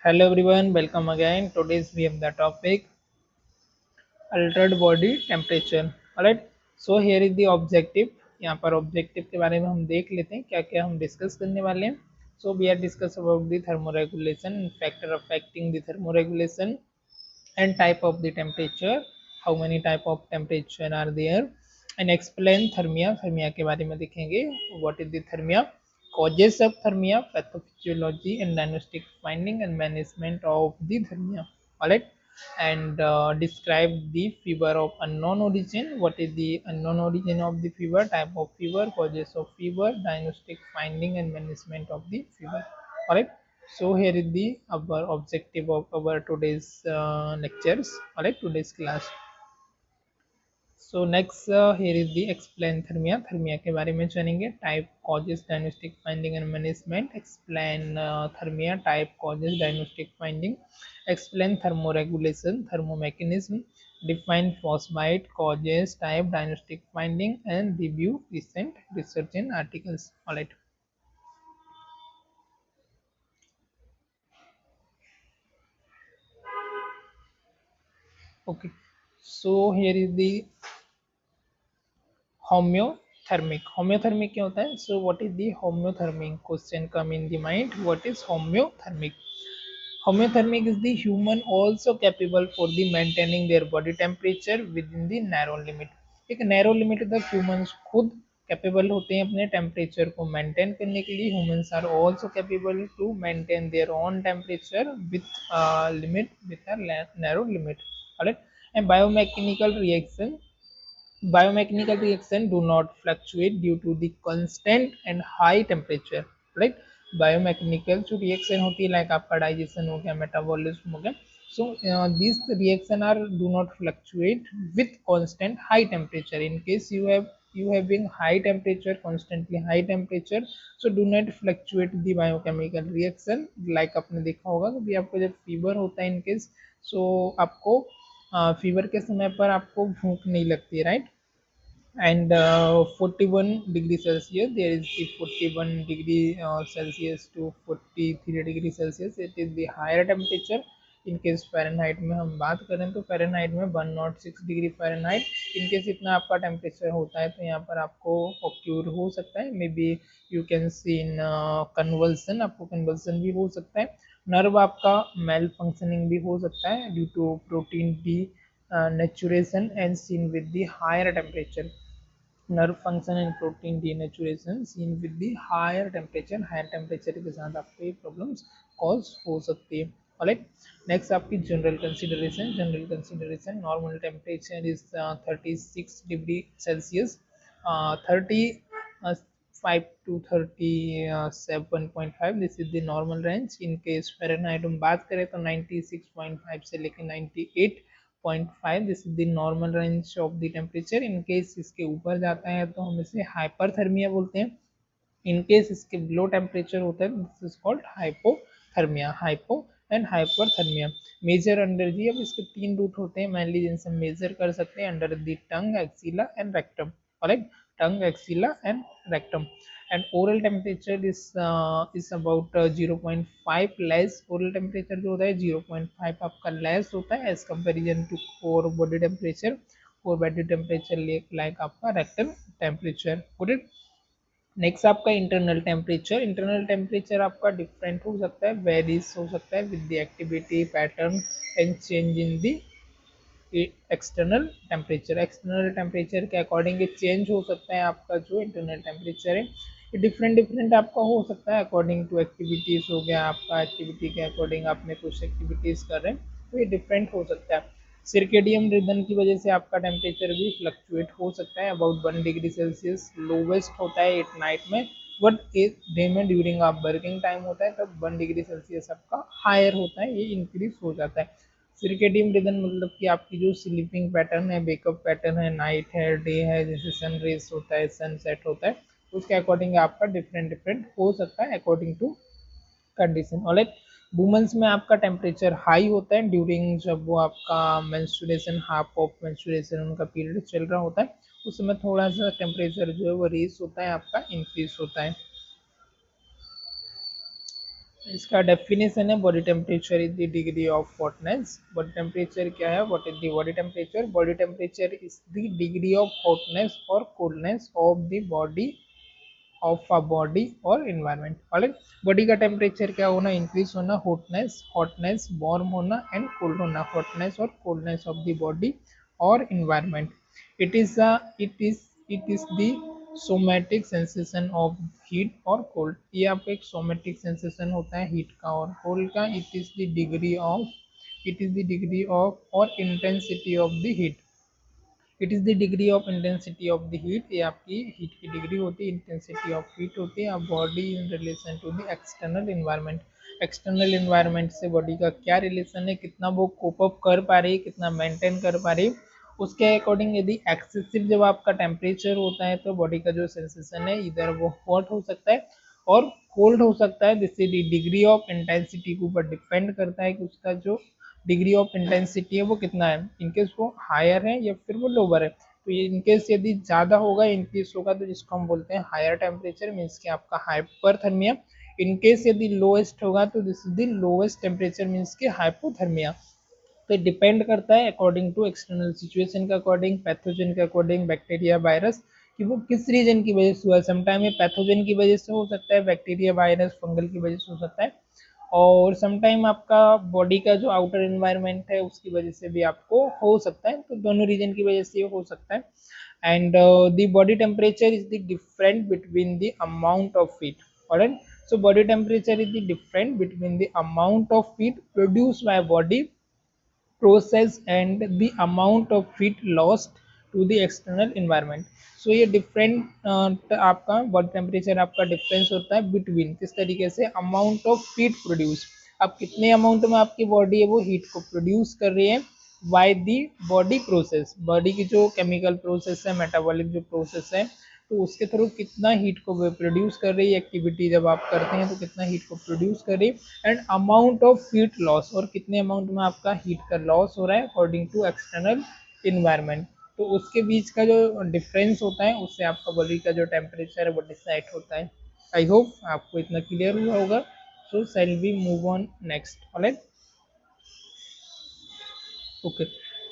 Hello everyone, welcome again. Today's we have the topic altered body temperature. Alright, so here is the objective. यहाँ पर objective के बारे में हम देख लेते हैं क्या क्या हम डिस्कस करने वाले हैं. So we are discuss about the thermoregulation, factor affecting the thermoregulation and type of the temperature, how many type of temperature are there, and explain thermia. Thermia के बारे में देखेंगे. What is the thermia, causes of thermia, pathophysiology and diagnostic finding and management of the thermia. Alright, and describe the fever of unknown origin. What is the unknown origin of the fever, type of fever, causes of fever, diagnostic finding and management of the fever. Alright, so here is the our objective of our today's lectures. Alright, today's class. So next here is the explain thermia. Thermia के बारे में जानेंगे. Type, causes, diagnostic finding and management. Explain thermia, type, causes, diagnostic finding. Explain thermoregulation, thermomechanism. Define frostbite, causes, type, diagnostic finding and review recent research in articles. Alright. Okay. So here is the homeothermic. Homeothermic क्या होता है? So what is the homeothermic? Question come in the mind. What is homeothermic? Homeothermic is the human also capable for the maintaining their body temperature within the narrow limit. एक narrow limit तक humans खुद capable होते हैं अपने temperature को maintain करने के लिए. Humans are also capable to maintain their own temperature with limit, with a narrow limit. Alright, and biomechanical reaction do not fluctuate due to the constant and high temperature. Right, biomechanical जो reaction होती है like आपका digestion हो गया, metabolism हो गया. So these reaction are do not fluctuate with constant high temperature. In case you having high temperature, constantly high temperature, so do not fluctuate the biochemical reaction. Like आपने देखा होगा कि आपको जब फीवर होता है इन केस, so आपको fever के समय पर आपको भूख नहीं लगती है, right. And 41 degree Celsius, there is the 41 degree Celsius to 43 degree Celsius, it is the higher temperature. In case Fahrenheit में हम बात करें तो फ़ारेनहाइट में 106 डिग्री फ़ारेनहाइट. इन केस इतना आपका टेम्परेचर होता है तो यहाँ पर आपको ऑक्यूर हो सकता है. May be you can see in convulsion, आपको कन्वल्सन भी हो सकता है. नर्व आपका मेल फंक्शनिंग भी हो सकता है due to protein denaturation and seen with the higher temperature. Nerve function and protein denaturation seen with the higher temperature के साथ आपको ये प्रॉब्लम्स कॉज हो सकती है. ऑलराइट, नेक्स्ट आपकी general consideration. Normal temperature is 36 degree Celsius, 35 to 37.5. This is the normal range. In case Fahrenheit हम बात करें तो 96.5 से लेकर 98.5. This is the normal range of the temperature. In case इसके ऊपर जाता है तो हम इसे हाइपरथर्मिया बोलते हैं. इन केस इसके बिलो टेम्परेचर होता है this is called hypothermia. Hypo and hyperthermia. Measure under जी, अब इसके तीन रूट होते हैं मेनली जिनसे मेजर कर सकते हैं. Under the tongue, axilla and rectum. Alright, tongue, axilla and rectum. And oral temperature is about 0.5 less. Oral temperature जो होता है 0.5 आपका लेस होता है as comparison to for body temperature. For body temperature like आपका रेक्टम टेम्परेचर. गुड. नेक्स्ट आपका internal temperature. Internal temperature आपका different हो सकता है, वेरीज हो सकता है with the activity pattern and change in the external temperature. External temperature के अकॉर्डिंग चेंज हो सकता है आपका जो इंटरनल टेम्परेचर है. ये डिफरेंट आपका हो सकता है अकॉर्डिंग टू एक्टिविटीज़. हो गया आपका एक्टिविटी के अकॉर्डिंग आपने कुछ एक्टिविटीज़ कर रहे हैं तो ये डिफरेंट हो सकता है. सिरकेडियम रिदम की वजह से आपका टेम्परेचर भी फ्लक्चुएट हो सकता है. अबाउट 1 डिग्री सेल्सियस लोवेस्ट होता है एट नाइट में, बट डे में ड्यूरिंग आप वर्किंग टाइम होता है तब 1 डिग्री सेल्सियस आपका हायर होता है, ये इंक्रीज हो जाता है. सिरकेडियम रिदम मतलब कि आपकी जो स्लीपिंग पैटर्न है, वेकअप पैटर्न है, नाइट है, डे है, जैसे सन रेज होता है, सनसेट होता है, उसके अकॉर्डिंग आपका डिफरेंट हो सकता है according to condition. Alright, womens में आपका टेम्परेचर हाई होता है ड्यूरिंग जब वो आपका मेंस्ट्रुएशन, हाफ ऑफ मेंस्ट्रुएशन उनका पीरियड चल रहा होता है, उस समय थोड़ा सा टेम्परेचर जो है वो रेस होता है, आपका इंक्रीज होता है. इसका डेफिनेशन है body temperature is the degree of hotness. Body temperature क्या है? What is the body temperature? Body temperature is the degree of hotness और coldness of the body of a body और इन्वायरमेंट। ऑलराइट, बॉडी का temperature क्या होना? Increase होना, hotness hotness warm होना and cold होना, हॉटनेस और कोल्डनेस ऑफ द बॉडी और environment. It is the somatic sensation of heat और कोल्ड। ये आपका एक सोमैटिक सेंसेशन होता है हीट का और कोल्ड का। It is the degree of और intensity of the heat. It is the degree of intensity of the heat. ये आपकी हीट की डिग्री होती है, इंटेंसिटी ऑफ हीट होती है। Body in relation to the external environment. External environment से body का क्या रिलेशन है, कितना वो कोप अप कर पा रही है, कितना मेंटेन कर पा रही है, उसके अकॉर्डिंग यदि एक्सेसिव जब आपका टेम्परेचर होता है तो बॉडी का जो सेंसेशन है इधर वो हॉट हो सकता है और कोल्ड हो सकता है। जिससे डिग्री ऑफ इंटेंसिटी के ऊपर डिपेंड करता है कि उसका जो डिग्री ऑफ इंटेंसिटी है वो कितना है, इनकेस वो हायर है या फिर वो लोअर है। तो ये इनकेस यदि ज़्यादा होगा, इंक्रीज होगा, तो जिसको हम बोलते हैं हायर टेम्परेचर, मीन्स कि आपका हाइपरथर्मिया। इनकेस यदि लोएस्ट होगा तो this is the lowest temperature, means कि हाइपोथर्मिया। तो डिपेंड करता है अकॉर्डिंग टू एक्सटर्नल सिचुएशन के अकॉर्डिंग, पैथोजन के अकॉर्डिंग, बैक्टीरिया वायरस कि वो किस रीजन की वजह से हुआ। समटाइम ये पैथोजन की वजह से हो सकता है, बैक्टीरिया वायरस फंगल की वजह से हो सकता है, और समटाइम आपका बॉडी का जो आउटर इन्वायरमेंट है उसकी वजह से भी आपको हो सकता है। तो दोनों रीजन की वजह से हो सकता है। And the body temperature is the different between the amount of heat. Alright, so body temperature is the difference between the amount of heat produced by body process and the amount of heat lost to the external environment. So ये different आपका body temperature आपका difference होता है between, किस तरीके से, amount of heat produce, अब कितने अमाउंट में आपकी बॉडी है वो हीट को प्रोड्यूस कर रही है by the body process. Body की जो केमिकल प्रोसेस है, मेटाबॉलिक जो प्रोसेस है, तो उसके थ्रू कितना हीट को प्रोड्यूस कर रही है, एक्टिविटी जब आप करते हैं तो कितना हीट को प्रोड्यूस कर रही है, and amount of heat loss, और कितने अमाउंट में आपका हीट का लॉस हो रहा है अकॉर्डिंग टू एक्सटर्नल इन्वायरमेंट। तो उसके बीच का जो डिफरेंस होता है उससे आपका बॉडी का जो टेम्परेचर है वो डिसाइड होता है। आई होप आपको इतना क्लियर हुआ होगा। So shall we move on next. Alright, okay,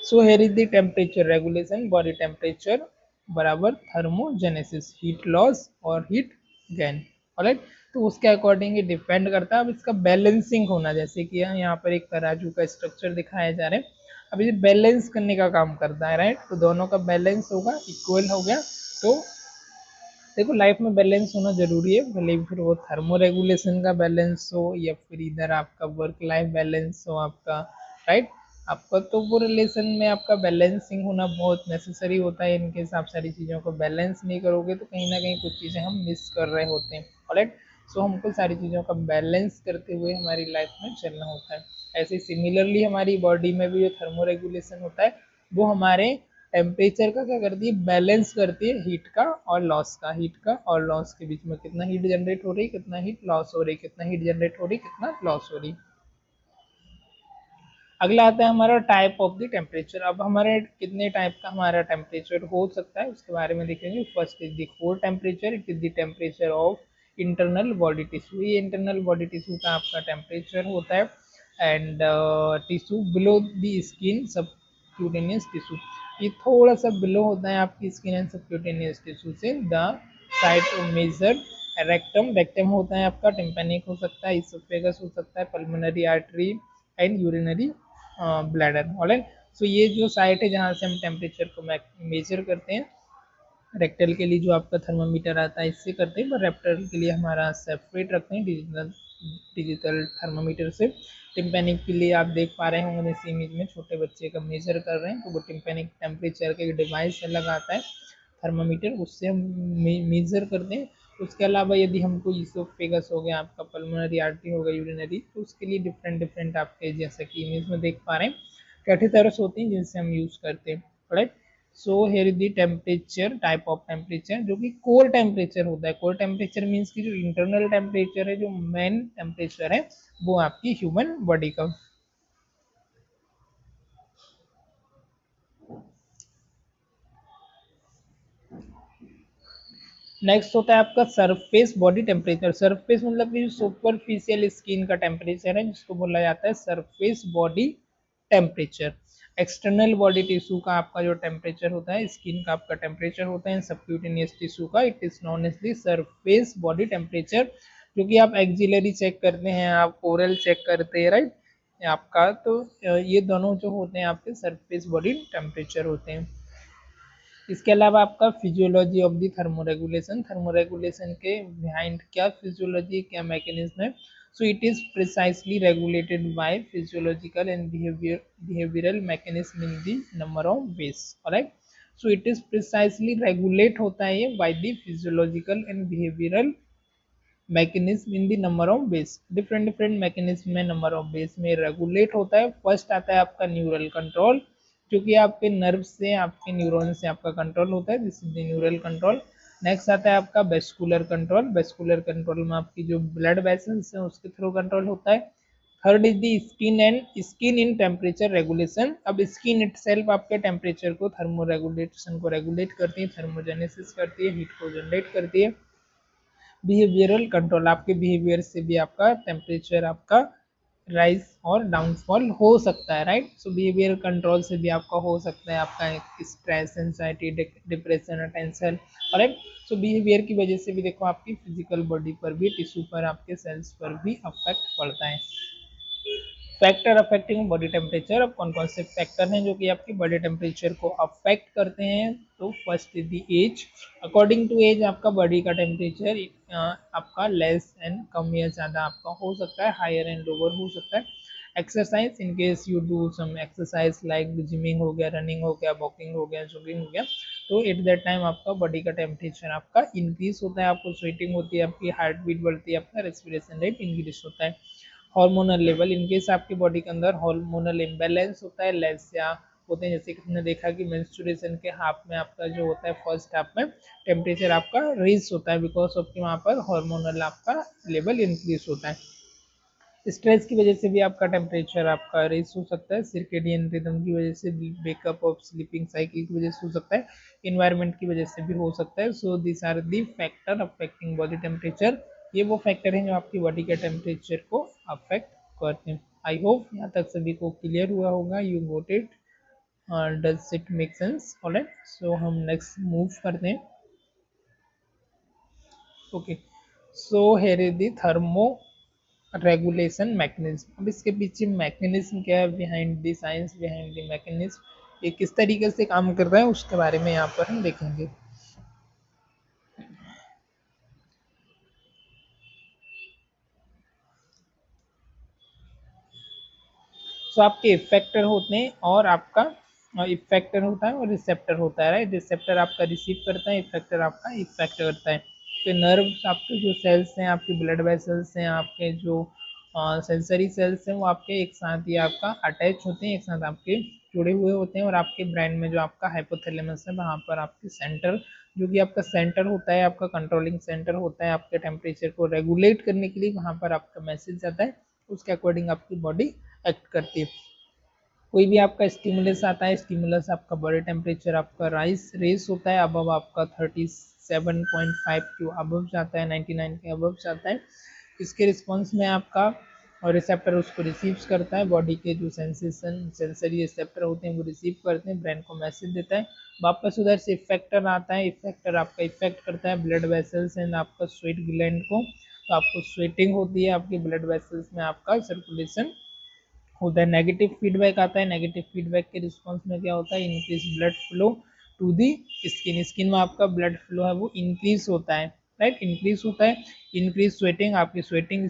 so here is the temperature regulation. Body temperature बराबर थर्मोजेनेसिस, हीट लॉस और हीट गेन। ऑलराइट, तो उसके अकॉर्डिंग ये डिपेंड करता है। अब इसका बैलेंसिंग होना, जैसे कि यहाँ पर एक तराजू का स्ट्रक्चर दिखाया जा रहा है, अब ये बैलेंस करने का काम करता है। राइट, तो दोनों का बैलेंस होगा, इक्वल हो गया। तो देखो, लाइफ में बैलेंस होना जरूरी है, भले फिर वो थर्मो रेगुलेशन का बैलेंस हो या फिर इधर आपका वर्क लाइफ बैलेंस हो आपका। राइट, आपका तो वो रिलेशन में आपका बैलेंसिंग होना बहुत नेसेसरी होता है। इनके आप सारी चीज़ों को बैलेंस नहीं करोगे तो कहीं ना कहीं कुछ चीज़ें हम मिस कर रहे होते हैं। ऑलराइट, सो हमको सारी चीज़ों का बैलेंस करते हुए हमारी लाइफ में चलना होता है। ऐसे सिमिलरली हमारी बॉडी में भी जो थर्मो रेगुलेशन होता है वो हमारे टेम्परेचर का क्या करती है, बैलेंस करती है हीट का और लॉस का। हीट का और लॉस के बीच में कितना हीट जनरेट हो रही है, कितना हीट लॉस हो रही है, कितना हीट जनरेट हो रही है, कितना लॉस हो रही है। अगला आता है हमारा टाइप ऑफ द टेम्परेचर। अब हमारे कितने टाइप का हमारा टेम्परेचर हो सकता है उसके बारे में देखेंगे। First is the core temperature. It is the temperature of internal body tissue. ये इंटरनल बॉडी टिश्यू का आपका टेम्परेचर होता है। And tissue below the skin, subcutaneous tissue, ये थोड़ा सा बिलो होता है आपकी स्किन एंड सबक्यूटेनियस टिश्यू से। The site measure rectum, rectum होता है आपका, टिम्पेनिक हो सकता है, इसोफेगस हो सकता है, pulmonary artery and urinary bladder. Alright, so ये जो साइट है जहाँ से हम टेम्परेचर को मेजर करते हैं, रेक्टल के लिए जो आपका थर्मामीटर आता है इससे करते हैं, पर रेप्टल के लिए हमारा सेपरेट रखते हैं डिजिटल थर्मामीटर से। टिम्पेनिक के लिए आप देख पा रहे होंगे इस इमेज में, छोटे बच्चे का मेजर कर रहे हैं तो वो टिम्पेनिक टेम्परेचर का डिवाइस अलग आता है थर्मामीटर, उससे हम मेजर करते हैं। उसके अलावा यदि हमको इसोफेगस हो गया, आपका पल्मोनरी आर्टरी हो गया, यूरिनरी, तो उसके लिए डिफरेंट डिफरेंट आपके जैसा कि इमेज में देख पा रहे हैं कैथेटर्स होती हैं जिनसे हम यूज करते हैं। Right, so here is the temperature, type of temperature जो कि कोर टेम्परेचर होता है। कोर टेम्परेचर मीन्स की जो इंटरनल टेम्परेचर है, जो मेन टेम्परेचर है वो आपकी ह्यूमन बॉडी का। नेक्स्ट होता है आपका सरफेस बॉडी टेम्परेचर। सरफेस मतलब कि सुपरफिशियल स्किन का टेम्परेचर है जिसको बोला जाता है surface body temperature. External body tissue का आपका जो टेम्परेचर होता है, स्किन का आपका टेम्परेचर होता है, सबक्यूटेनियस टिश्यू का it is known as the surface body temperature. जो कि आप एक्सिलरी चेक करते हैं, आप ओरल चेक करते हैं, राइट आपका, तो ये दोनों जो होते हैं आपके सरफेस बॉडी टेम्परेचर होते हैं। इसके अलावा आपका physiology of the thermoregulation. Thermoregulation के बिहाइंड क्या फिजियोलॉजी, क्या मैकेनिज्म है? So it is precisely regulated by physiological and behavioural mechanism in the number of ways. Alright, so it is precisely regulate होता है ये by the physiological and behavioural mechanism in the number of base. Different different mechanism में number of base में regulate होता है। First आता है आपका न्यूरल कंट्रोल, जो कि आपके नर्व से, आपके न्यूरॉन से आपका कंट्रोल होता है, this is the neural control. Next आता है आपका वेस्कुलर कंट्रोल। वेस्कुलर कंट्रोल में आपकी जो ब्लड वेसल्स है उसके थ्रू कंट्रोल होता है। Third is the skin and skin in temperature regulation. अब स्किन इटसेल्फ आपके टेम्परेचर को, थर्मो रेगुलेशन को रेगुलेट करती है, थर्मोजेनेसिस करती है, हीट को जनरेट करती है। बिहेवियरल कंट्रोल, आपके बिहेवियर से भी आपका टेम्परेचर आपका राइज और डाउनफॉल हो सकता है, राइट। सो बिहेवियर कंट्रोल से भी आपका हो सकता है आपका stress, anxiety, depression, tension, right. So behaviour की वजह से भी देखो आपकी फिजिकल बॉडी पर भी, टिश्यू पर, आपके सेल्स पर भी अफेक्ट पड़ता है। Factor affecting body temperature. अब कौन कौन से फैक्टर हैं जो कि आपकी बॉडी टेम्परेचर को अफेक्ट करते हैं? तो first is the age. According to age आपका बॉडी का टेम्परेचर आपका लेस एंड कम या ज़्यादा आपका हो सकता है, हायर एंड लोअर हो सकता है। Exercise, in case you do some exercise like gymming हो गया, रनिंग हो गया, वॉकिंग हो गया, जॉगिंग हो गया, तो एट दैट टाइम आपका बॉडी का टेम्परेचर आपका इंक्रीज होता है, आपको स्वेटिंग होती है, आपकी हार्ट बीट बढ़ती है, आपका रेस्पिरेशन रेट इंक्रीज होता है। हार्मोनल लेवल, इनकेस आपकी बॉडी के अंदर हार्मोनल इम्बैलेंस होता है, लेस या होते हैं, जैसे कि हमने देखा कि मेंस्ट्रुएशन के हाफ में आपका जो होता है, फर्स्ट हाफ में टेम्परेचर आपका रेज होता है बिकॉज ऑफ कि वहाँ पर हार्मोनल आपका लेवल इंक्रीज होता है। स्ट्रेस की वजह से भी आपका टेम्परेचर आपका रेस हो सकता है, सर्केडियन रिदम की वजह से, ब्रेकअप ऑफ स्लीपिंग साइकिल की वजह से हो सकता है, इन्वायरमेंट की वजह से भी हो सकता है। So this are the factor affecting body temperature. ये वो फैक्टर हैं जो आपकी बॉडी के टेम्परेचर को अफेक्ट करते हैं। आई होप यहाँ तक सभी को क्लियर हुआ होगा, you got it, does it make sense? Alright, so हम नेक्स्ट मूव करते हैं। Okay, so here is the thermoregulation mechanism. अब इसके पीछे मैकेनिज्म क्या है, behind the science behind the mechanism, ये किस तरीके से काम कर रहा है उसके बारे में यहाँ पर हम देखेंगे। तो आपके इफेक्टर होते हैं और आपका इफेक्टर होता है और रिसेप्टर होता है, राइट। रिसेप्टर आपका रिसीव करता है, इफेक्टर आपका इफेक्ट करता है। तो नर्व्स, आपके जो सेल्स हैं, आपके ब्लड वेसल्स हैं, आपके जो सेंसरी सेल्स हैं, वो आपके एक साथ ही आपका अटैच होते हैं, एक साथ आपके जुड़े हुए होते हैं। और आपके ब्रेन में जो आपका हाइपोथैलेमस है, वहाँ पर आपके सेंटर, जो कि आपका सेंटर होता है, आपका कंट्रोलिंग सेंटर होता है, आपके टेम्परेचर को रेगुलेट करने के लिए वहाँ पर आपका मैसेज जाता है, उसके अकॉर्डिंग आपकी बॉडी एक्ट करती है। कोई भी आपका स्टिमुलस आता है, स्टिमुलस आपका बॉडी टेम्परेचर आपका रेस होता है, अबव आपका 37.5 टू अबव जाता है, 99 के अबव जाता है। इसके रिस्पॉन्स में आपका और रिसेप्टर उसको रिसीव करता है, बॉडी के जो सेंसरी रिसेप्टर होते हैं वो रिसीव करते हैं, ब्रेन को मैसेज देता है। वापस उधर से इफेक्टर आता है, इफेक्टर आपका इफेक्ट करता है ब्लड वेसल्स एंड आपका स्वेट ग्लैंड को, तो आपको स्वेटिंग होती है, आपके ब्लड वेसल्स में आपका सर्कुलेशन होता है। नेगेटिव फीडबैक आता है, नेगेटिव फीडबैक के रिस्पॉन्स में क्या होता है, increase blood flow to the skin. Skin में आपका ब्लड फ्लो है वो इंक्रीज होता है, राइट, इंक्रीज होता है। इंक्रीज स्वेटिंग, आपकी स्वेटिंग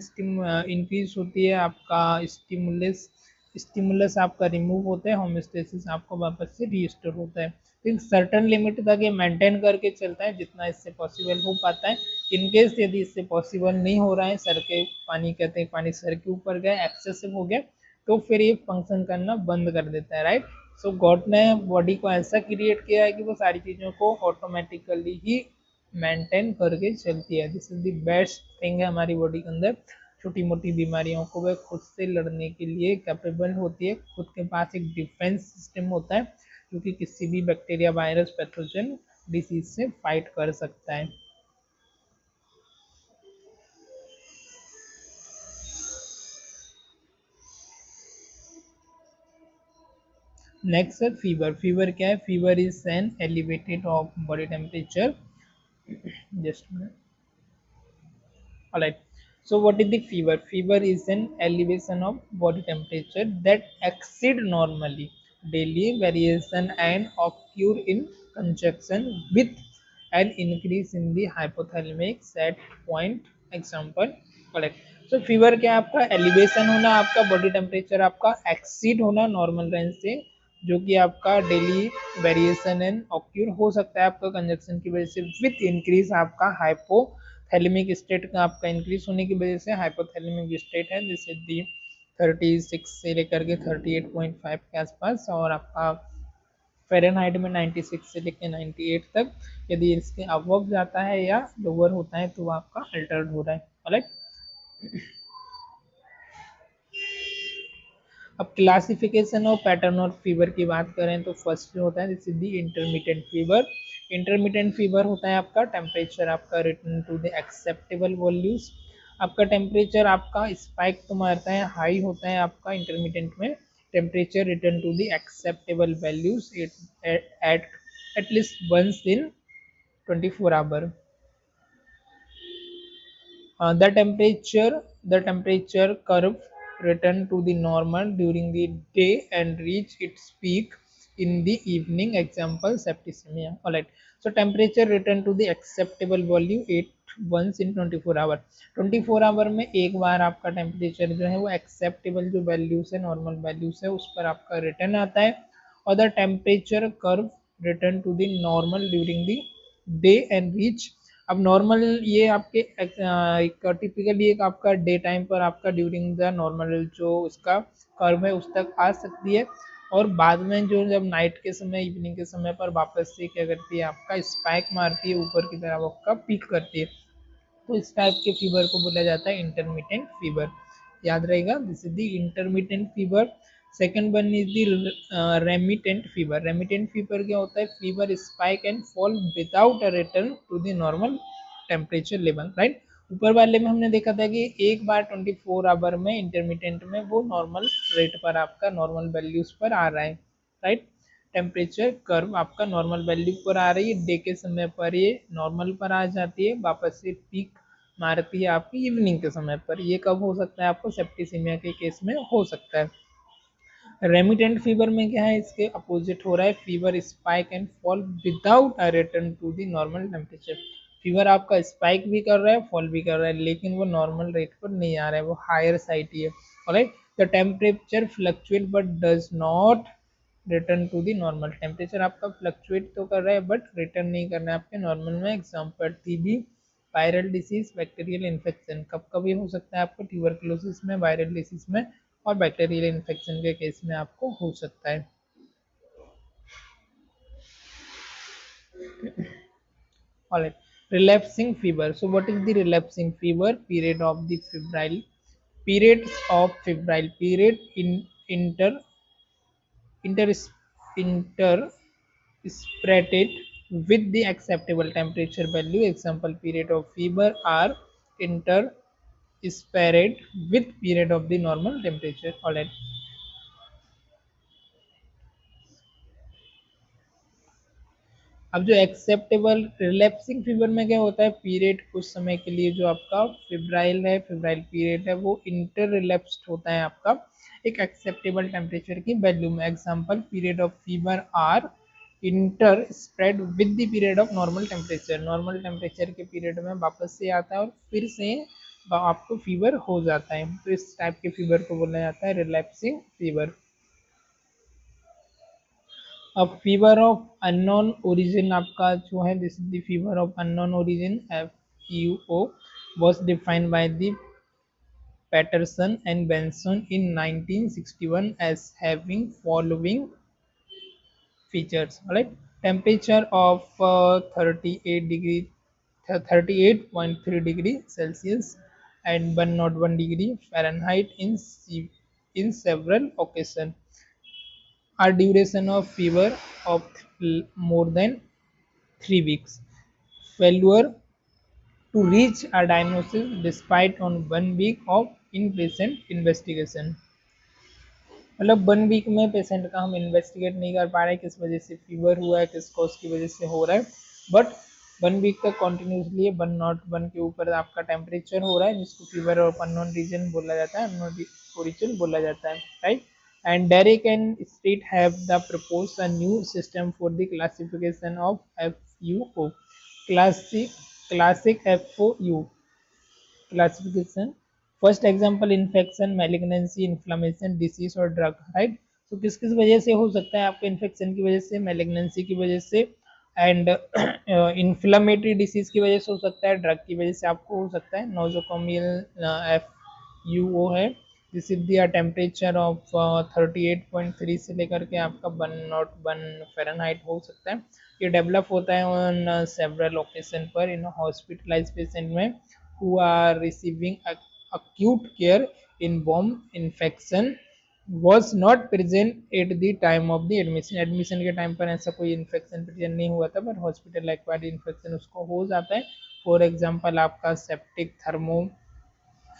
इंक्रीज होती है, आपका स्टिमुलस स्टिमुलस आपका रिमूव होता है, होम्योस्टेसिस आपको वापस से रीस्टोर होता है। तो एक सर्टन लिमिट तक ये मेंटेन करके चलता है जितना इससे पॉसिबल हो पाता है। इनकेस यदि इससे पॉसिबल नहीं हो रहा है, सर के पानी कहते हैं, पानी सर के ऊपर गया, एक्सेसिव हो गया, तो फिर ये फंक्शन करना बंद कर देता है, राइट। सो गॉड ने बॉडी को ऐसा क्रिएट किया है कि वो सारी चीज़ों को ऑटोमेटिकली ही मेंटेन करके चलती है। This is the best thing है हमारी बॉडी के अंदर। छोटी मोटी बीमारियों को वह खुद से लड़ने के लिए कैपेबल होती है, खुद के पास एक डिफेंस सिस्टम होता है जो कि किसी भी बैक्टीरिया, वायरस, पैथोजन डिसीज से फाइट कर सकता है। नेक्स्ट है फीवर। फीवर क्या है? Fever is an elevated of body temperature, just alright. So what is the fever? Fever is an elevation of body temperature that exceed normally daily variation and occur in conjunction with an increase in the hypothalamic set point. Example, correct. So fever क्या है? आपका elevation होना, आपका body temperature आपका exceed होना normal range से, जो कि आपका डेली वेरिएशन एंड ऑक्यूर हो सकता है आपका कंजक्शन की वजह से विथ इंक्रीज आपका हाइपोथैलेमिक स्टेट का आपका इंक्रीज होने की वजह से हाइपोथैलेमिक स्टेट है, जैसे दी 36 से लेकर के 38.5 के आसपास, और आपका फ़ारेनहाइट में 96 से लेकर 98 तक। यदि इसके अबव जाता है या लोअर होता है तो वो आपका अल्टर्ड हो रहा है। राइट। अब क्लासिफिकेशन और पैटर्न और फीवर की बात करें तो फर्स्ट जो होता है this is the intermittent fever. Intermittent fever होता है आपका टेम्परेचर आपका return to the acceptable values. आपका टेम्परेचर आपका स्पाइक तो मारता है, हाई होता है आपका इंटरमिटेंट में, temperature return to the acceptable values at least once in 24 hour. The temperature curve return to the normal during the day and reach its peak in the evening. Example, septicemia. Alright. So temperature return to the acceptable value 8 once in 24 our. 24 our में एक बार आपका temperature जो है वो acceptable जो values है, normal values है, उस पर आपका रिटर्न आता है। और the temperature curve return to the normal during the day and reach. अब नॉर्मल ये आपके टिपिकली एक आपका डे टाइम पर आपका ड्यूरिंग द नॉर्मल जो इसका कर्व है उस तक आ सकती है, और बाद में जो जब नाइट के समय, इवनिंग के समय पर वापस से क्या करती है, आपका स्पाइक मारती है ऊपर की तरफ, आपका पीक करती है। तो इस टाइप के फीवर को बोला जाता है इंटरमिटेंट फीवर। याद रहेगा, this is the intermittent fever. Second one is the remittent fever. Remittent fever क्या होता है? Fever spike and fall without a return to the normal temperature level. Right. ऊपर वाले में हमने देखा था कि एक बार 24 आवर में इंटरमिटेंट में वो नॉर्मल रेट पर आपका नॉर्मल वैल्यूज पर आ रहा है। राइट। टेम्परेचर कर्व आपका नॉर्मल वैल्यू पर आ रही है, डे के समय पर ये नॉर्मल पर आ जाती है, वापस से पीक मारती है आपकी इवनिंग के समय पर। ये कब हो सकता है? आपको सेप्टिसीमिया के केस में हो सकता है। रेमिटेंट फीवर में क्या है? इसके अपोजिट हो रहा है, fever spike and fall without a return to the normal temperature. Fever आपका स्पाइक भी कर रहा है, फॉल भी कर रहा है, लेकिन वो नॉर्मल रेट पर नहीं आ रहा है, वो हायर साइड ही है। Alright. The temperature fluctuate but does not return to the normal. Temperature आपका फ्लक्चुएट तो कर रहा है बट रिटर्न नहीं करना है आपके नॉर्मल में। Example, TB, viral disease, bacterial infection. कब कभी हो सकता है आपको? ट्यूबरकुलोसिस में, वायरल डिसीज में, और बैक्टीरियल इन्फेक्शन के केस में आपको हो सकता है। Alright, relapsing fever. So what is the relapsing fever? Periods of febrile period in inter inter separated with the acceptable temperature value. Example, period of fever are inter separated with period of the normal temperature. Alright. अब जो acceptable relapsing fever में क्या होता है? Period कुछ समय के लिए जो आपका फिब्राइल है, फिब्राइल पीरियड है, वो इंटर रिलैप्स्ड होता है आपका एक एक्सेप्टेबल टेम्परेचर की वैल्यू में। Example, period of fever are inter spread with the period of normal temperature. Normal temperature के पीरियड में वापस से आता है और फिर से आपको फीवर हो जाता है, तो इस टाइप के फीवर को बोला जाता है रिलैप्सिंग फीवर। अब फीवर ऑफ अननोन ओरिजिन आपका जो है, this is the fever of unknown origin, FUO, was defined by the Patterson and Benson in 1961 as having following features. Alright, temperature of 38.3 degree Celsius and 101 degree Fahrenheit in several occasions. A duration of fever of more than 3 weeks. Failure to reach a diagnosis despite on 1 week of inpatient investigation. मतलब 1 week में patient का हम investigate नहीं कर पा रहे किस वजह से फीवर हुआ है, किस कॉज की वजह से हो रहा है, बट 1 वीक तक कॉन्टिन्यूसली 101 के ऊपर आपका टेम्परेचर हो रहा है, जिसको फीवर और अननोन रीजन बोला जाता है, अननोन ओरिजिन बोला जाता है, right. And Derek and Street have the proposed a new system for the classification of FUO. Classic FOU classification. First example infection, malignancy, inflammation, disease और ड्रग, राइट। तो किस किस वजह से हो सकता है आपको, इन्फेक्शन की वजह से, मैलिग्नेंसी की वजह से एंड इन्फ्लेमेटरी डिसीज की वजह से हो सकता है, ड्रग की वजह से आपको हो सकता है। नोजोकोमियल FUO है, जिस दिया टेम्परेचर ऑफ 38.3 से लेकर के आपका 101 फ़ारेनहाइट हो सकता है। ये डेवलप होता है ऑन सेवरल ओकेजन पर इन हॉस्पिटलाइज पेशेंट में who are receiving acute care in bomb infection was not present at the time of the admission. Admission के टाइम पर ऐसा कोई इन्फेक्शन प्रेजेंट नहीं हुआ था, पर हॉस्पिटल एक्वायर्ड इन्फेक्शन उसको हो जाता है। फॉर एग्जांपल आपका सेप्टिक थर्मो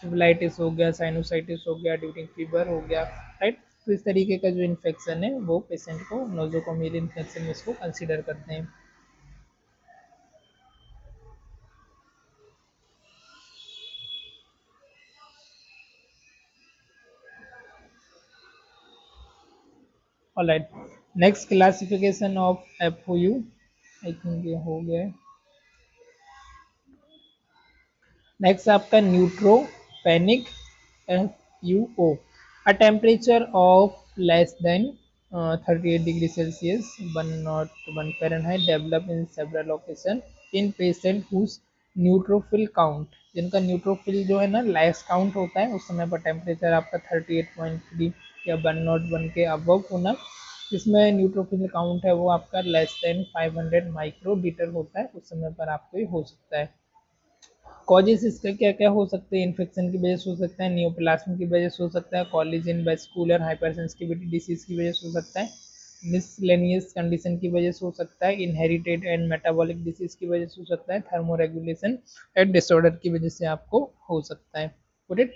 सिविलाइटिस हो गया, साइनोसाइटिस हो गया, ड्यूरिंग फीवर हो गया, राइट। तो इस तरीके का जो इन्फेक्शन है वो पेशेंट को नोजोकोमियल इन्फेक्शन में इसको कंसिडर करते हैं। Alright, next classification of FOU, I think ये हो गया है। नेक्स्ट आपका neutropenic FUO, a temperature of less than 38 degree Celsius 101 Fahrenheit develop in several occasions in patient whose neutrophil count, जिनका न्यूट्रोफिल जो है ना लेस काउंट होता है, उस समय पर टेम्परेचर आपका 38.3 या 101 के अबव होना, जिसमें न्यूट्रोफिल काउंट है वो आपका लेस देन 500 माइक्रोलीटर होता है, उस समय पर आपको ये हो सकता है। कॉजेस इसका क्या क्या हो सकते हैं, इन्फेक्शन की वजह से हो सकता है, नियोप्लाज्म की वजह से हो सकता है, कॉलेजन वेस्कुलर हाइपरसेंसिटिविटी डिसीज की वजह से हो सकता है, मिसलेनियस कंडीशन की वजह से हो सकता है, इनहेरिटेड एंड मेटाबॉलिक डिसीज की वजह से हो सकता है, थर्मोरेगुलेशन एंड डिसऑर्डर की वजह से आपको हो सकता है। Good it.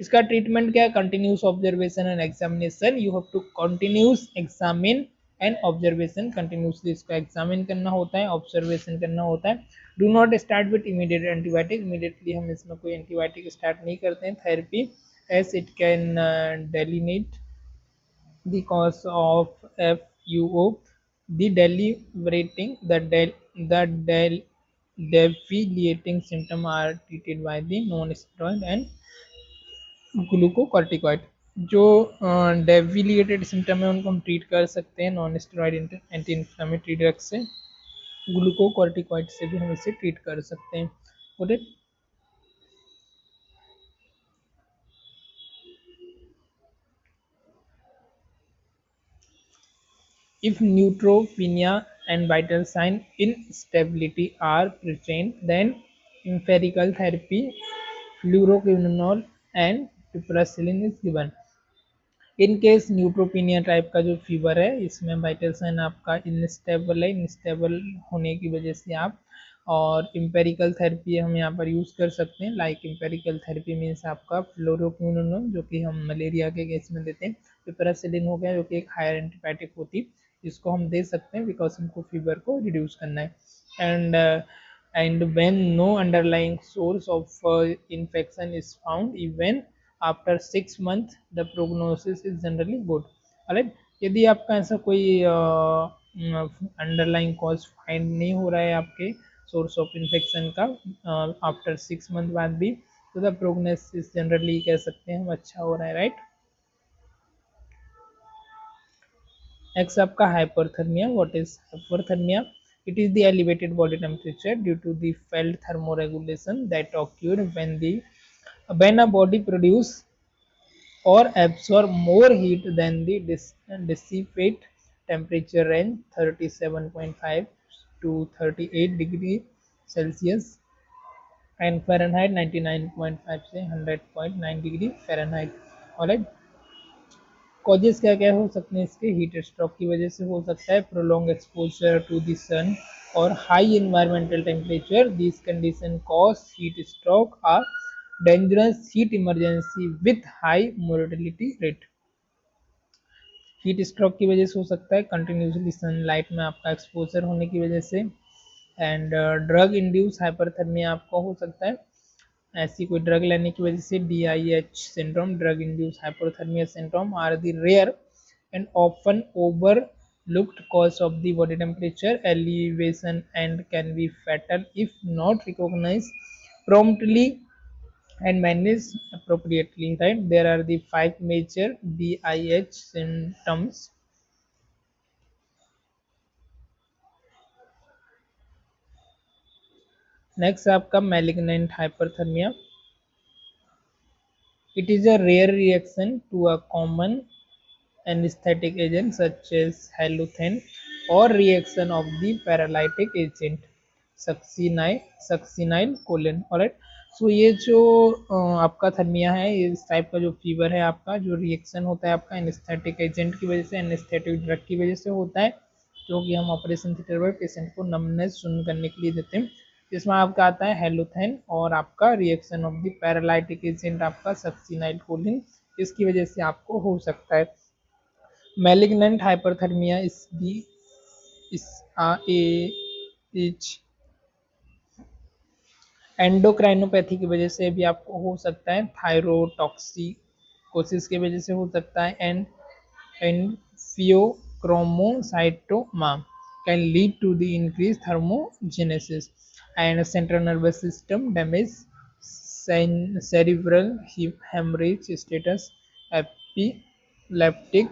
इसका ट्रीटमेंट क्या है, continuous observation and examination, you have to continuous examine and observation, continuously इसको एग्जामिन करना होता है, ऑब्जर्वेशन करना होता है। Do not start with immediate antibiotic, immediately हम इसमें कोई एंटीबायोटिक स्टार्ट नहीं करते हैं therapy, as it can delineate the cause of FUO. The deliberating the deviating symptom are treated by the non-steroid and glucocorticoid. जो डेविलिएटेड सिम्टम है उनको हम ट्रीट कर सकते हैं non steroid anti inflammatory drug से, ग्लूकोकॉर्टिकॉइड से भी हम इसे ट्रीट कर सकते हैं। Okay, if neutropenia and vital sign instability are present, then empirical therapy, fluoroquinolone and piperacillin is given. In case न्यूट्रोपिनिया type का जो फीवर है, इसमें वाइटल साइन आपका इनस्टेबल है, इनस्टेबल होने की वजह से आप और इम्पेरिकल थेरेपी हम यहाँ पर यूज़ कर सकते हैं। लाइक इम्पेरिकल थेरेपी मीन्स आपका फ्लोरोक्विनोलोन जो कि हम मलेरिया के केस में देते हैं, पिपरासिलिन हो गया जो कि एक हायर एंटीबायोटिक होती है, जिसको हम दे सकते हैं बिकॉज हमको फीवर को रिड्यूस करना है। And when no underlying source of infection is found even after 6 month the prognosis is generally good. Right, यदि आपका ऐसा कोई अंडरलाइंग कॉज फाइंड नहीं हो रहा है आपके सोर्स ऑफ इन्फेक्शन का आफ्टर 6 month बाद भी, तो द प्रोग्नोसिस जनरली कह सकते हैं हम अच्छा हो रहा है, राइट। नेक्स्ट आपका hyperthermia, what is hyperthermia? It is the elevated body temperature due to the felt thermoregulation that occur when a body produce or absorb more heat than the dissipate temperature range 37.5 to 38 degree Celsius and Fahrenheit 99.5 से 100.9 degree Fahrenheit. Alright, causes क्या क्या हो सकते हैं इसके, heat stroke की वजह से हो सकता है, prolong exposure to the sun और high environmental temperature, this condition cause heat stroke or dangerous heat emergency with high mortality rate. Heat stroke की वजह से हो सकता है, कंटिन्यूसली सनलाइट में आपका एक्सपोजर होने की वजह से, एंड ड्रग इंड्यूस हाइपरथर्मिया आपका हो सकता है, ऐसी कोई ड्रग लेने की वजह से। DIH syndrome, drug induced hypothermia syndrome, are the rare and often overlooked cause of the body temperature elevation and can be fatal if not recognized promptly and managed appropriately, right? There are the 5 major DIH symptoms. Next आपका malignant hyperthermia. It is a rare reaction to a common anesthetic agent such as halothane or reaction of the paralytic agent succinylcholine. Alright, so ये जो आपका थर्मिया है, इस type का जो fever है आपका, जो रिएक्शन होता है आपका एनेस्थेटिक एजेंट की वजह से, एनेस्थेटिक ड्रग की वजह से होता है, जो कि हम ऑपरेशन थिएटर पर पेशेंट को नमनेस सुन करने के लिए देते हैं। इसमें आपका आता है हेलोथेन और आपका reaction of the paralytic agent आपका सक्सिनाइल कोलिन, इसकी वजह से आपको हो सकता है। Malignant hyperthermia is एंडोक्राइनोपैथी की वजह से भी आपको हो सकता है, थायरोटॉक्सिकोसिस की वजह से हो सकता है, and pheochromocytoma can lead to the increase thermogenesis and central nervous system damage, cerebral haemorrhage status, epileptic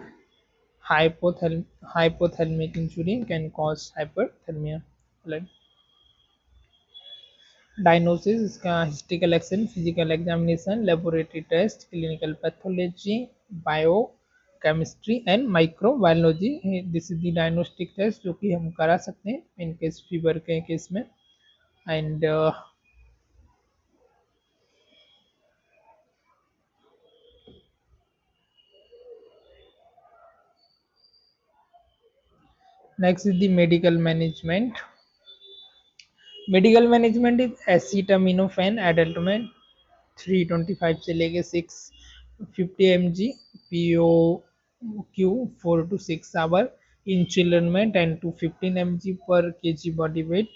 hypothalamic injury can cause hyperthermia. Diagnosis, इसका historical action, physical examination, laboratory test, clinical pathology, biochemistry and microbiology, this is the diagnostic test जो कि हम करा सकते हैं in case fever के case में। And next is the medical management. Medical management is acetaminophen adult में 325 से लेके 650 mg, POQ 4 to 6 hour, in children में 10 to 15 mg पर kg body weight,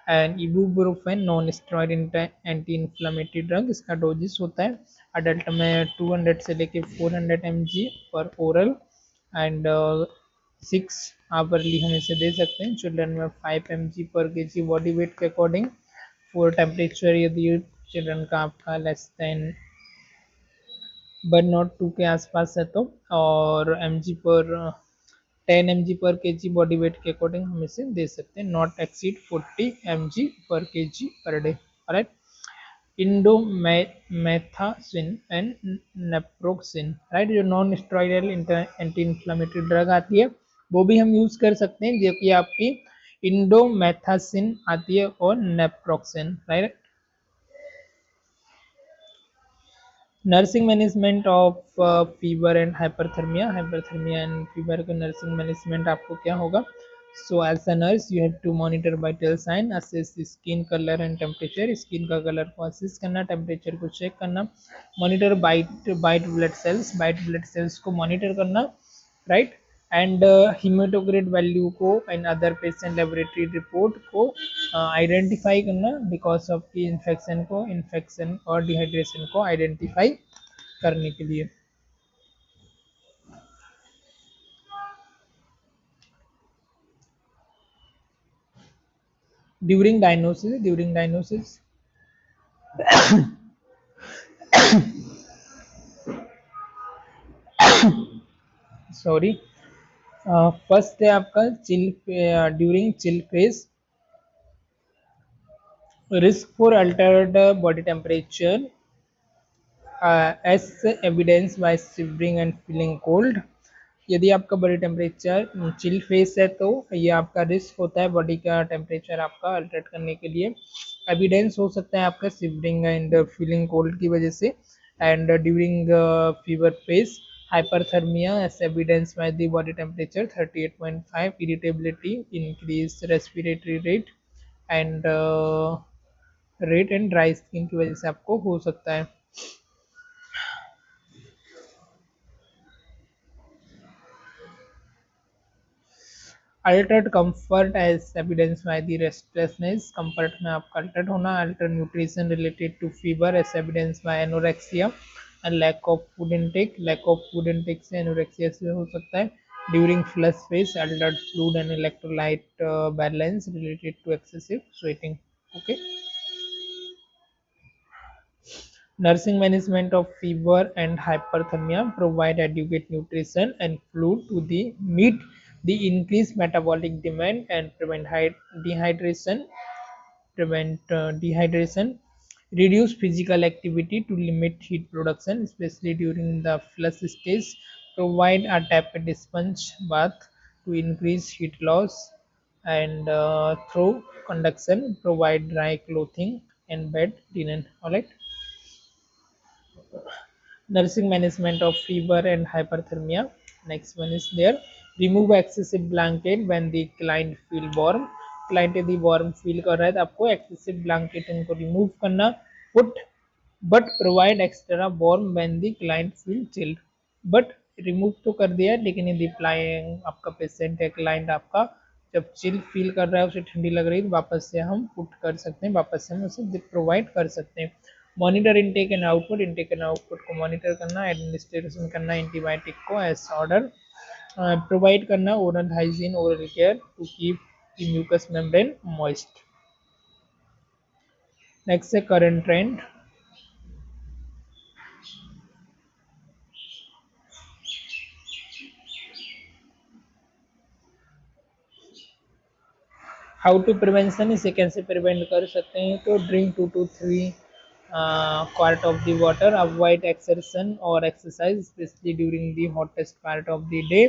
and ibuprofen non steroid anti inflammatory drug, इसका doses होता है adult में 200 से लेके 400 mg पर ओरल, एंड 6 आवरली हम इसे दे सकते हैं। चिल्ड्रन में 5 mg पर kg बॉडी वेट के अकॉर्डिंग। फॉर टेम्परेचर यदि चिल्ड्रन का आपका लेस देन बट नॉट 2 के आसपास है तो, और mg पर 10 mg पर kg बॉडी वेट के अकॉर्डिंग हम इसे दे सकते हैं, नॉट एक्सीड 40 mg पर kg पर day. Right, indomethacin and naproxen, right, जो non steroidal anti inflammatory drug आती है वो भी हम यूज कर सकते हैं, जो कि आपकी इंडोमेथासिन आती है और naproxen, right. Nursing management of fever and hyperthermia, hyperthermia and fever का नर्सिंग मैनेजमेंट आपको क्या होगा? So as a nurse you have to monitor vital sign, assess skin colour and temperature, skin का कलर को assess करना, temperature को check करना, monitor white blood cells को मॉनिटर करना, राइट, एंड हीमेटोक्रिट वैल्यू को and other patient laboratory report को identify करना, बिकॉज ऑफ की इन्फेक्शन और डिहाइड्रेशन को आइडेंटिफाई करने के लिए। ड्यूरिंग डायग्नोसिस सॉरी, फर्स्ट है आपका during chill phase, risk for altered body temperature as evidence by shivering and feeling cold. यदि आपका बॉडी टेम्परेचर चिल फेस है तो ये आपका रिस्क होता है बॉडी का टेम्परेचर आपका अल्टरेट करने के लिए, एविडेंस हो सकता है आपका शिवरिंग एंड फीलिंग कोल्ड की वजह से, and during fever face hyperthermia as evidenced by the body temperature 38.5, irritability, increased respiratory rate and dry skin की वजह से आपको हो सकता है। Altered comfort as evidence by the restlessness, comfort में आपका अल्टर्ड होना, altered nutrition related to fever as evidence by anorexia and lack of food intake, lack of food intake से एनोरेक्सिया से हो सकता है। During flush phase altered fluid and electrolyte balance related to excessive sweating. Okay, nursing management of fever and hyperthermia, provide adequate nutrition and fluid to the meet the increased metabolic demand and prevent dehydration, reduce physical activity to limit heat production, especially during the flush stage, provide a tepid sponge bath to increase heat loss and through conduction, provide dry clothing and bed linen. All right. Nursing management of fever and hyperthermia. Next one is there. Remove excessive blanket when the client feel warm. Client यदि warm feel कर रहा है तो आपको excessive blanket उनको remove करना. Put but provide extra warm when the client feel chilled. But remove तो कर दिया लेकिन यदि आपका पेशेंट है, क्लाइंट आपका जब चिल फील कर रहा है, उसे ठंडी लग रही है, तो वापस से हम पुट कर सकते हैं, वापस से हम उसे प्रोवाइड कर सकते हैं। मॉनिटर इनटेक एंड आउटपुट को मॉनिटर करना, एडमिनिस्ट्रेशन करना एंटीबायोटिक को एज ऑर्डर, प्रोवाइड करना oral hygiene, oral care to keep the mucous membrane moist. Next है current trend. How to prevention, इसे कैसे प्रिवेंट कर सकते हैं, तो drink 2 to 3 quart of the water, avoid exertion or exercise especially during the hottest part of the day.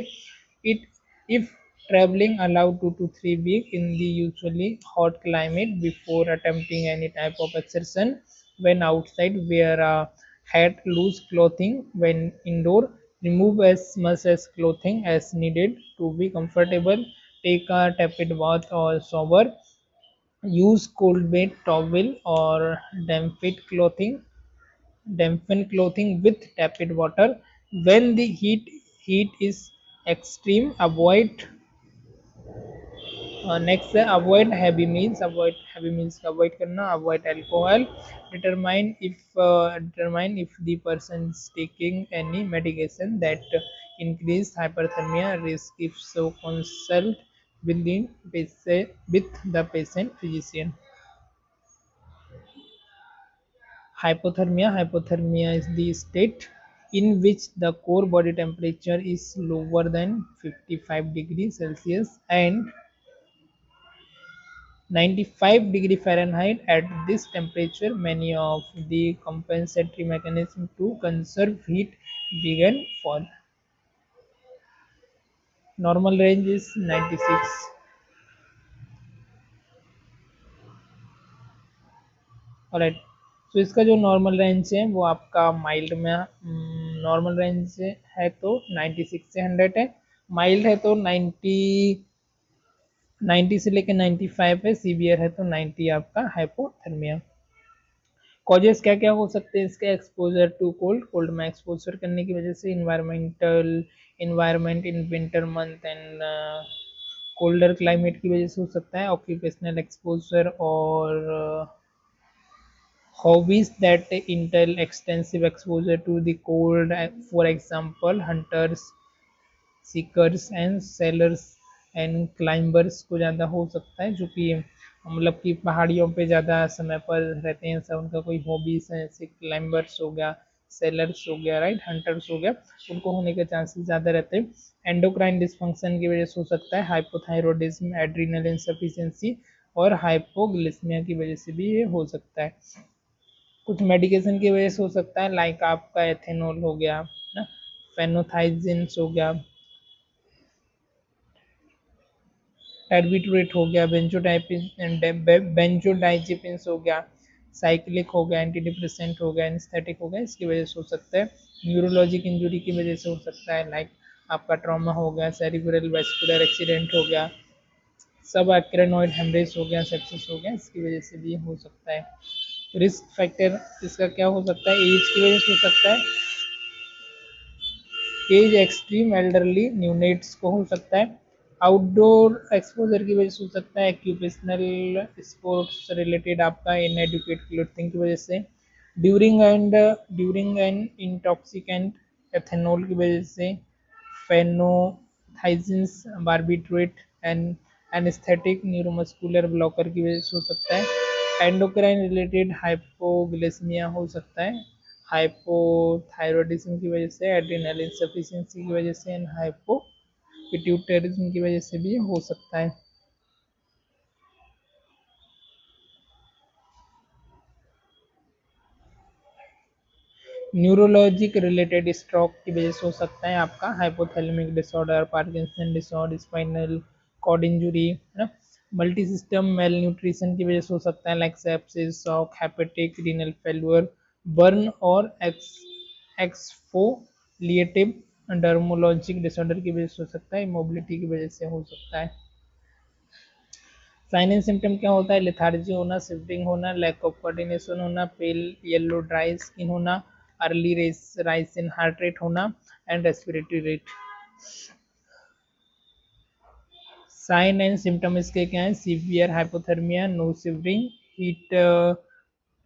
It if traveling, allow 2 to 3 weeks in the usually hot climate before attempting any type of exertion. When outside, wear a hat, loose clothing. When indoor, remove as much as clothing as needed to be comfortable. Take a tepid bath or shower. Use cold wet towel or dampen clothing with tepid water. When the heat is extreme, avoid next है avoid heavy meals, का avoid करना, avoid alcohol. Determine if the person is taking any medication that increase hyperthermia risk. If so, consult with the patient physician. Hypothermia is the state in which the core body temperature is lower than 55 degrees Celsius and 95 degree Fahrenheit. At this temperature, many of the compensatory mechanisms to conserve heat begin fall. Normal range is 96. Alright, तो इसका जो normal range है वो आपका mild में, normal range है तो 96 से 100 है, माइल्ड है तो 90 से लेकर 95 है, सीवियर है तो 90 आपका हाइपोथर्मिया। कॉजेस क्या क्या हो सकते हैं इसके, एक्सपोजर टू कोल्ड में एक्सपोजर करने की वजह से, environment in winter month and colder climate की वजह से हो सकता है, ऑक्यूपेशनल एक्सपोजर और hobbies that entail extensive exposure to the cold, for example hunters, seekers and sailors and climbers को ज़्यादा हो सकता है, जो कि मतलब कि पहाड़ियों पे ज़्यादा समय पर रहते हैं, सब उनका कोई हॉबीज है, जैसे क्लाइंबर्स हो गया, सेलर्स हो गया, राइट, हंटर्स हो गया, उनको होने के चांसेस ज़्यादा रहते हैं। एंडोक्राइन डिसफंक्शन की वजह से हो सकता है, हाइपोथायरॉयडिज्म, एड्रिनल इनसफिशिएंसी और हाइपोग्लिसमिया की वजह से भी ये हो सकता है। कुछ मेडिकेशन की वजह से हो सकता है, लाइक आपका एथेनॉल हो गया ना, फेनोथाइजिन्स हो गया, एर्बिट्रेट हो गया, बेंजोडाइजेपिन्स हो गया, साइक्लिक हो गया, एंटी डिप्रेसेंट हो गया, एनेस्थेटिक हो गया, इसकी वजह से हो सकता है। न्यूरोलॉजिक इंजुरी की वजह से हो सकता है, लाइक आपका ट्रॉमा हो गया, सेरिब्रल वेस्कुलर एक्सीडेंट हो गया, सब एक्रेनॉइड हेमरेज हो गया, सेप्सिस हो गया, इसकी वजह से भी हो सकता है। रिस्क फैक्टर इसका क्या हो सकता है, एज की वजह से हो सकता है, एज, एक्सट्रीम एल्डरली, न्यूनेट्स को हो सकता है, आउटडोर एक्सपोजर की वजह से हो सकता है, एक्यूपेशनल स्पोर्ट्स रिलेटेड आपका इनएडुकेट क्लोथिंग की वजह से, ड्यूरिंग एंड इंटॉक्सिकेंट एथेनॉल की वजह से, phenothiazines barbiturate and anaesthetic neuromuscular blocker की वजह से हो सकता है, एंडोक्राइन रिलेटेड हाइपोग्लिसेमिया हो सकता है, हाइपोथायरॉयडिज्म की वजह से, एड्रिनल इनसफिशिएंसी की वजह से एंड हाइपो पिट्यूटरिज्म की वजह से भी हो सकता है। न्यूरोलॉजिक रिलेटेड स्ट्रोक की वजह से हो सकता है आपका, hypothalamic disorder, Parkinson disorder, spinal cord injury, है ना, मल्टी सिस्टम मेल न्यूट्रिशन की वजह से हो सकता है, like sepsis, shock, hepatic renal failure, burn और एक्सफोलिएटिव डर्मोलॉजिक डिसऑर्डर की वजह से हो सकता है, मोबिलिटी की वजह से हो सकता है। साइन एंड सिम्टम क्या होता है? लेथार्जी होना, शिफ्टिंग होना, लैक ऑफ कोऑर्डिनेशन होना, पेल येलो ड्राई स्किन होना, early rise in heart rate होना and respiratory rate. Sign and symptom इसके क्या है? Severe hypothermia, no shivering, heat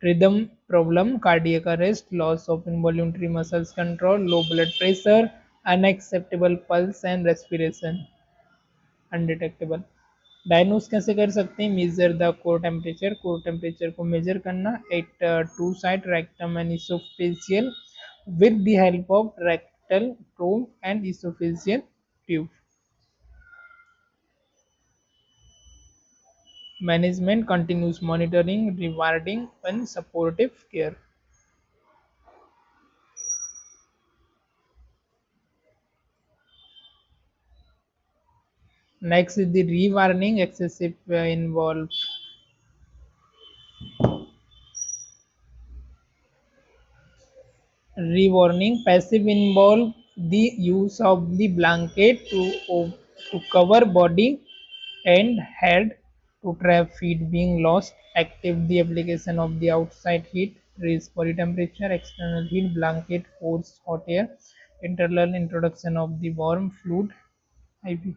rhythm problem, cardiac arrest, loss of involuntary muscles control, low blood pressure, unacceptable pulse and respiration undetectable. Diagnose कैसे कर सकते हैं? Measure the core temperature को measure करना at two side rectum and oesophageal with the help of rectal probe and oesophageal tube. Management continuous monitoring, rewarding and supportive care. Next is the rewarning, excessive involve rewarning, passive involve the use of the blanket to cover body and head to trap heat being lost. Active the application of the outside heat, raise body temperature, external heat, blanket force hot air, internal introduction of the warm fluid IV.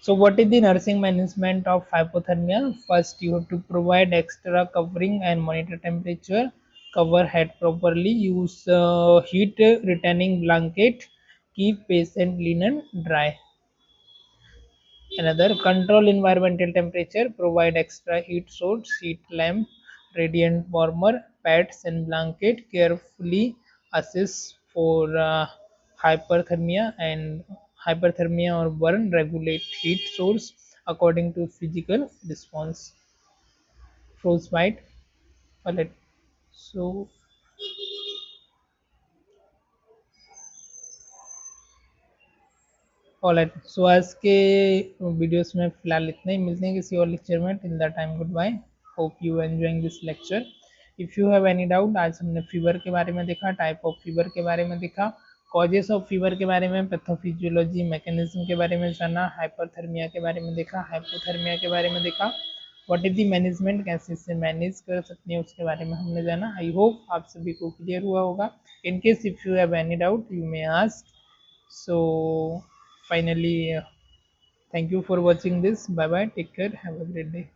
So what is the nursing management of hypothermia? First, you have to provide extra covering and monitor temperature. Cover head properly. Use heat retaining blanket. Keep patient linen dry. Another, control environmental temperature. Provide extra heat source, heat lamp, radiant warmer, pads and blanket. Carefully assess for hyperthermia or burn. Regulate heat source according to physical response. Frostbite alert. So alright, so आज के videos में फिलहाल इतना ही। मिलते हैं किसी और lecture में। Till the time good bye, hope you enjoying this lecture. If you have any doubt, आज हमने फीवर के बारे में देखा, टाइप ऑफ फीवर के बारे में देखा, कॉजेस ऑफ फीवर के बारे में, पैथोफिजियोलॉजी मैकेनिज्म के बारे में जाना, हाइपरथर्मिया के बारे में देखा, हाइपोथर्मिया के बारे में देखा, व्हाट इज द मैनेजमेंट, कैसे इससे मैनेज कर सकते हैं उसके बारे में हमने जाना। आई होप आप सभी को क्लियर हुआ होगा। In case if you have any doubt you may ask. So finally, thank you for watching this. Bye bye, take care, have a great day.